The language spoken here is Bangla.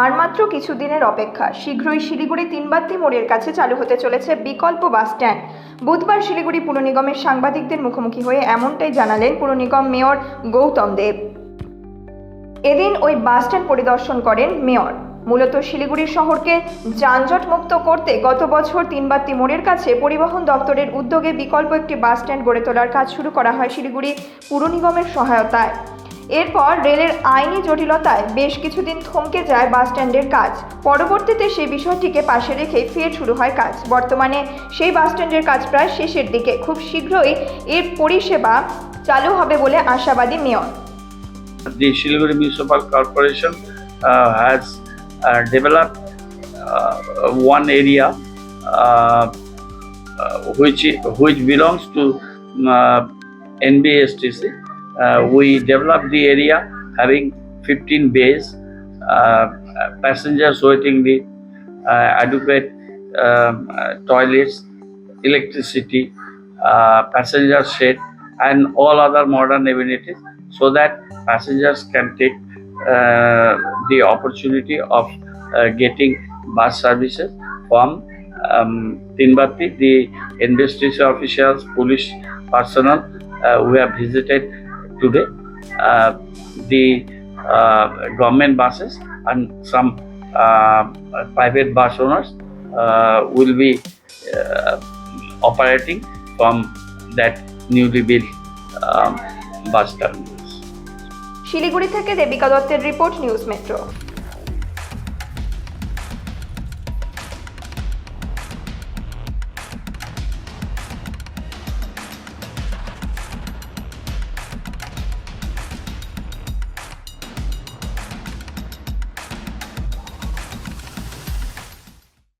আর মাত্র কিছুদিনের অপেক্ষা, শীঘ্রই শিলিগুড়ি তিনবাত্তি মোড়ের কাছে চালু হতে চলেছে বিকল্প বাস স্ট্যান্ড। বুধবার শিলিগুড়ি পুর নিগমের সাংবাদিকদের মুখোমুখি হয়ে এমনটাই জানালেন পুর নিগম মেয়র গৌতম দেব। এদিন ওই বাস স্ট্যান্ড পরিদর্শন করেন মেয়র। মূলত শিলিগুড়ি শহরকে যানজট মুক্ত করতে গত বছর তিনবাত্তি মোড়ের কাছে পরিবহন দপ্তরের উদ্যোগে বিকল্প একটি বাস স্ট্যান্ড গড়ে তোলার কাজ শুরু করা হয় শিলিগুড়ি পুর নিগমের সহায়তায়। এরপর রেলের আইনি জটিলতায় বেশ কিছুদিন থমকে যায় বাস স্ট্যান্ডের কাজ। পরবর্তীতে সেই বিষয়টিকে পাশে রেখে ফের শুরু হয় কাজ। বর্তমানে সেই বাস স্ট্যান্ডের কাজ প্রায় শেষের দিকে। খুব শীঘ্রই এর পরিষেবা চালু হবে বলে আশাবাদী mayor. The Siliguri Municipal Corporation has developed one area which belongs to NBSTC. We developed the area having 15 bays, passengers waiting the adequate toilets, electricity, passenger shed, and all other modern amenities, so that passengers can take the opportunity of getting bus services from Tinbatti. The NBSTC officials, police personnel who have visited today, the government buses and some private bus owners will be operating from that newly built bus terminals. Siliguri থেকে দেবিকা দত্তের রিপোর্ট, নিউজ মেট্রো।